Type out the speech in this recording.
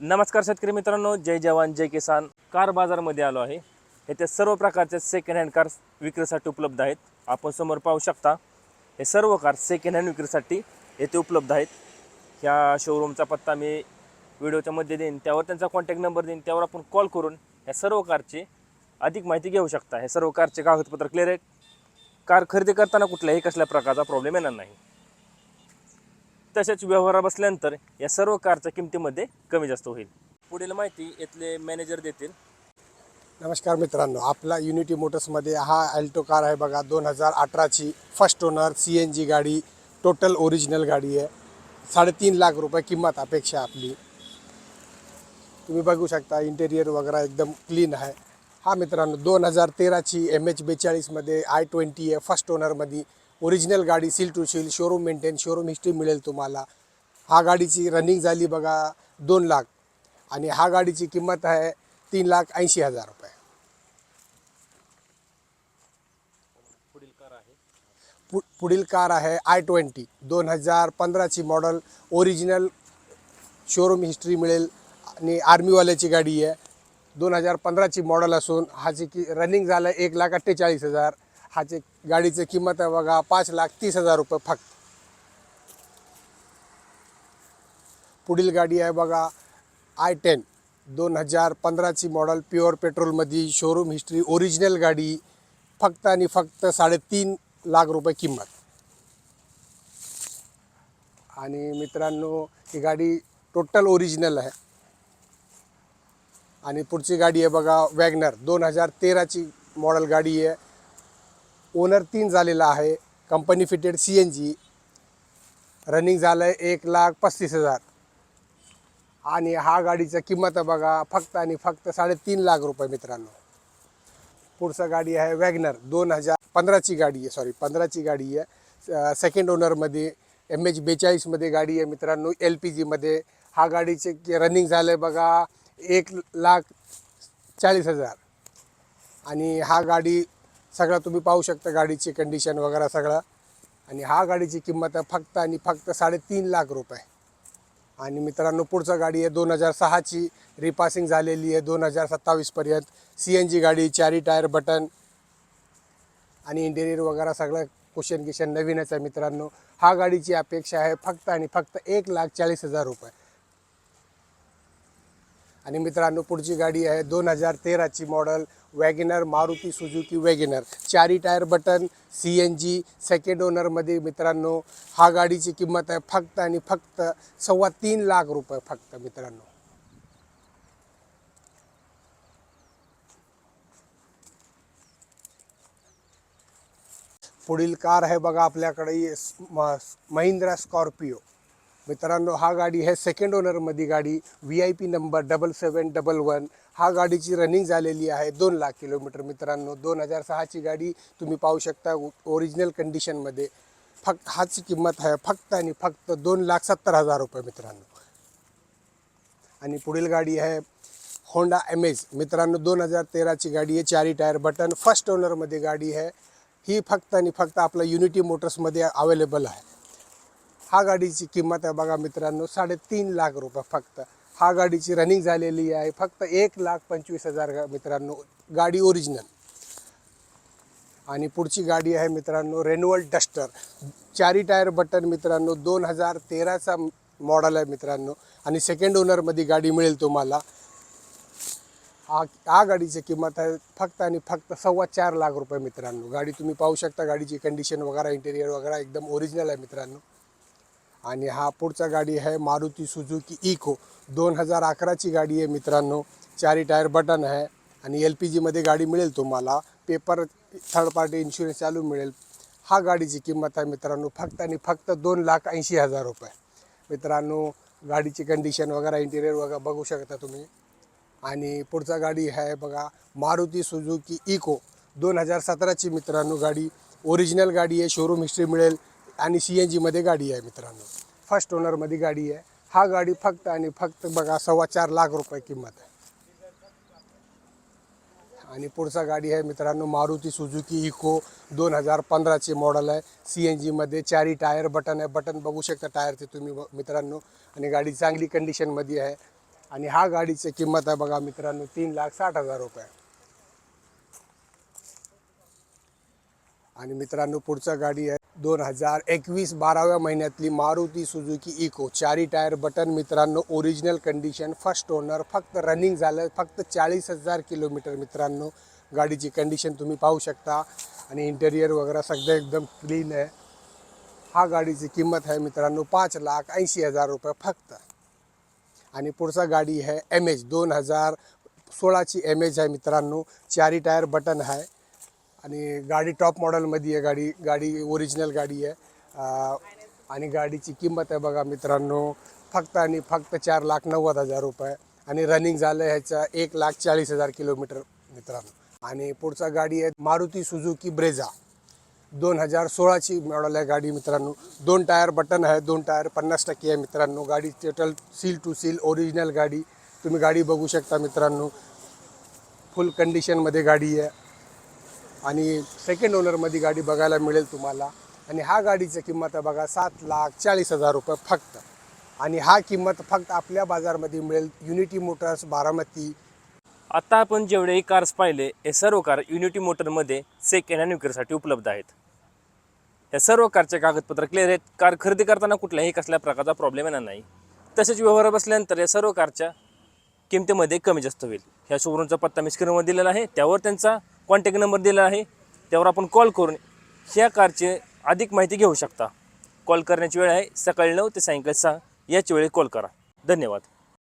नमस्कार शेतकरी मित्रांनो, जय जवान जय किसान. कार बाजारमध्ये आलो आहे. येथे सर्व प्रकारचे सेकंड हँड कार विक्रीसाठी उपलब्ध आहेत. आपण समोर पाहू शकता, हे सर्व कार सेकंड हँड विक्रीसाठी येथे उपलब्ध आहेत. ह्या शोरूमचा पत्ता मी व्हिडिओच्या मध्ये देईन, त्यावर त्यांचा कॉन्टॅक्ट नंबर देईन, त्यावर आपण कॉल करून ह्या सर्व कारची अधिक माहिती घेऊ शकता. हे सर्व कारचे कागदपत्र क्लिअर आहेत. कार खरेदी करताना कुठल्याही कसल्या प्रकारचा प्रॉब्लेम येणार नाही. तसेच व्यवहार बसल्यानंतर या सर्व कारच्या किमतीमध्ये कमी जास्त होईल. पुढील माहिती इथले मॅनेजर देतील. नमस्कार मित्रांनो, आपला युनिटी मोटर्समध्ये हा अल्टो कार आहे बघा. 2018ची फर्स्ट ओनर CNG गाडी, टोटल ओरिजिनल गाडी आहे. 3.5 लाख रुपये किंमत अपेक्षा आपली. तुम्ही बघू शकता इंटेरियर वगैरे एकदम क्लीन आहे. हा मित्रांनो 2013ची MH42मध्ये i20 आहे. फर्स्ट ओनरमध्ये ओरिजिनल गाडी, seal to seal, showroom maintain, showroom history मिळेल तुम्हाला. हा गाडीची रनिंग झाली बघा 2 लाख आणि हा गाडीची किंमत आहे 3,80,000 रुपये. पुढील कार आहे i20 2015ची मॉडल, ओरिजिनल, शोरूम हिस्ट्री मिळेल आणि आर्मीवाल्याची गाडी आहे. 2015ची मॉडल असून ह्याची रनिंग झालं 1,48,000. ह्याची गाडीची किंमत आहे बघा 5,30,000 रुपये फक्त. पुढील गाडी आहे बघा i10 2015ची मॉडल, प्युअर पेट्रोलमध्ये, शोरूम हिस्ट्री, ओरिजिनल गाडी, फक्त आणि फक्त 3.5 लाख रुपये किंमत. आणि मित्रांनो ही गाडी टोटल ओरिजिनल आहे. आणि पुढची गाडी आहे बघा वॅगनर 2013ची मॉडल गाडी आहे. ओनर 3 झालेला आहे. Company fitted CNG. रनिंग झालं आहे 1,35,000. आणि हा गाडीचा किंमत आहे बघा फक्त आणि फक्त 3.5 लाख रुपये मित्रांनो. पुढचं गाडी आहे वॅगनर 2015ची गाडी आहे, 15ची गाडी आहे. सेकंड ओनरमध्ये MH42मध्ये गाडी आहे मित्रांनो, LPGमध्ये. हा गाडीचे रनिंग झालं आहे बघा 1,40,000. आणि हा गाडी सगळं तुम्ही पाहू शकता, गाडीची कंडिशन वगैरे सगळं. आणि हा गाडीची किंमत आहे फक्त आणि फक्त 3.5 लाख रुपये. आणि मित्रांनो पुढचं गाडी आहे 2006ची, रिपासिंग झालेली आहे 2027पर्यंत. CNG गाडी, 4 टायर, बटन आणि इंटेरियर वगैरे सगळं क्वेश्चन नवीनच आहे मित्रांनो. हा गाडीची अपेक्षा आहे फक्त आणि फक्त 1,40,000 रुपये. आणि मित्रांनो पुढची गाडी आहे 2013ची model WagonR, Maruti Suzuki WagonR, 4 tyre, button, CNG, second ओनरमध्ये मित्रांनो. हा गाडीची किंमत आहे फक्त आणि फक्त 3.25 लाख रुपये फक्त मित्रांनो. पुढील कार आहे बघा आपल्याकडे महिंद्रा स्कॉर्पिओ मित्रांनो. हा गाडी आहे सेकंड ओनरमध्ये गाडी, VIP नंबर 7711. हा गाडीची रनिंग झालेली आहे 2 लाख किलोमीटर मित्रांनो. 2006ची गाडी तुम्ही पाहू शकता ओरिजिनल कंडिशनमध्ये. फक्त ह्याची किंमत आहे फक्त आणि फक्त 2,70,000 रुपये मित्रांनो. आणि पुढील गाडी आहे होंडा अमेज मित्रांनो. 2013ची गाडी आहे, 4 टायर, बटन, फर्स्ट ओनरमध्ये गाडी आहे. ही फक्त आणि फक्त आपल्या युनिटी मोटर्समध्ये अवेलेबल आहे. हा गाडीची किंमत आहे बघा मित्रांनो 3.5 लाख रुपये फक्त. हा गाडीची रनिंग झालेली आहे फक्त 1,25,000 मित्रांनो. गाडी ओरिजिनल. आणि पुढची गाडी आहे मित्रांनो रेनॉल्ट डस्टर, 4 टायर, बटन मित्रांनो. 2013चा मॉडल आहे मित्रांनो. आणि सेकंड ओनरमध्ये गाडी मिळेल तुम्हाला. हा गाडीची किंमत आहे फक्त आणि फक्त 4.25 लाख रुपये मित्रांनो. गाडी तुम्ही पाहू शकता, गाडीची कंडिशन वगैरे, इंटेरियर वगैरे एकदम ओरिजिनल आहे मित्रांनो. आणि हा पुढचा गाडी आहे मारुती सुझुकी इको, 2011ची गाडी आहे मित्रांनो. 4 टायर, बटन आहे आणि LPGमध्ये गाडी मिळेल तुम्हाला. पेपर, थर्ड पार्टी इन्शुरन्स चालू मिळेल. हा गाडीची किंमत आहे मित्रांनो फक्त आणि फक्त 2,80,000 रुपये मित्रांनो. गाडीची कंडिशन वगैरे, इंटेरियर वगैरे बघू शकता तुम्ही. आणि पुढचा गाडी आहे बघा मारुती सुझुकी इको, 2017ची मित्रांनो गाडी. ओरिजिनल गाडी आहे, शोरूम हिस्ट्री मिळेल आणि CNGमध्ये गाडी आहे मित्रांनो. फर्स्ट ओनरमध्ये गाडी आहे. हा गाडी फक्त आणि फक्त बघा 4.25 लाख रुपये किंमत आहे. आणि पुढचा गाडी आहे मित्रांनो मारुती सुझुकी इको, 2015ची मॉडल आहे. CNGमध्ये, 4 टायर, बटन आहे. बटन बघू शकता टायरचे तुम्ही मित्रांनो. आणि गाडी चांगली कंडिशनमध्ये आहे. आणि हा गाडीची किंमत आहे बघा मित्रांनो 3,60,000 रुपये. आणि मित्रांनो पुढचा गाडी आहे 2021 12व्या महिन्यातली Maruti Suzuki Eeco. 4 tyre button मित्रांनो, ओरिजिनल कंडिशन, फर्स्ट ओनर, फक्त रनिंग झालं फक्त 40,000 किलोमीटर. मित्रांनो गाडीची कंडिशन तुम्ही पाहू शकता आणि इंटेरियर वगैरे सगळं एकदम क्लीन आहे. हा गाडीची किंमत आहे मित्रांनो 5,80,000 रुपये फक्त. आणि पुढचा गाडी आहे MH 2016ची MH आहे मित्रांनो. 4 टायर बटन आहे आणि गाडी टॉप मॉडेलमध्ये आहे. गाडी ओरिजिनल गाडी आहे. आणि गाडीची किंमत आहे बघा मित्रांनो फक्त आणि फक्त 4,90,000 रुपये. आणि रनिंग झालं ह्याचं 1,40,000 किलोमीटर मित्रांनो. आणि पुढचा गाडी आहे मारुती सुझुकी ब्रेझा. 2016ची मॉडेल आहे गाडी मित्रांनो. 2 टायर बटन आहे, 2 टायर 50% आहे मित्रांनो. गाडी total seal to seal original गाडी. तुम्ही गाडी बघू शकता मित्रांनो, फुल कंडिशनमध्ये गाडी आहे आणि सेकंड ओनरमध्ये गाडी बघायला मिळेल तुम्हाला. आणि हा गाडीची किंमत आहे बघा 7,40,000 रुपये फक्त. आणि हा किंमत फक्त आपल्या बाजारमध्ये मिळेल युनिटी मोटर्स बारामती. आता आपण जेवढेही कार्स पाहिले हे सर्व कार युनिटी मोटरमध्ये सेकंड हँड विक्रीसाठी उपलब्ध आहेत. या सर्व कारचे कागदपत्र क्लिअर आहेत. कार खरेदी करताना कुठल्याही कसल्या प्रकारचा प्रॉब्लेम येणार नाही. तसेच व्यवहार बसल्यानंतर या सर्व कारच्या किमतीमध्ये कमी जास्त होईल. ह्या शोरूमचा पत्ता मी स्क्रीनवर दिलेला आहे, त्यावर त्यांचा कॉन्टॅक्ट नंबर दिलेला आहे, त्यावर आपण कॉल करून ह्या कारची अधिक माहिती घेऊ शकता. कॉल करण्याची वेळ आहे सकाळी 9 ते सायंकाळी 6 याची वेळी कॉल करा. धन्यवाद.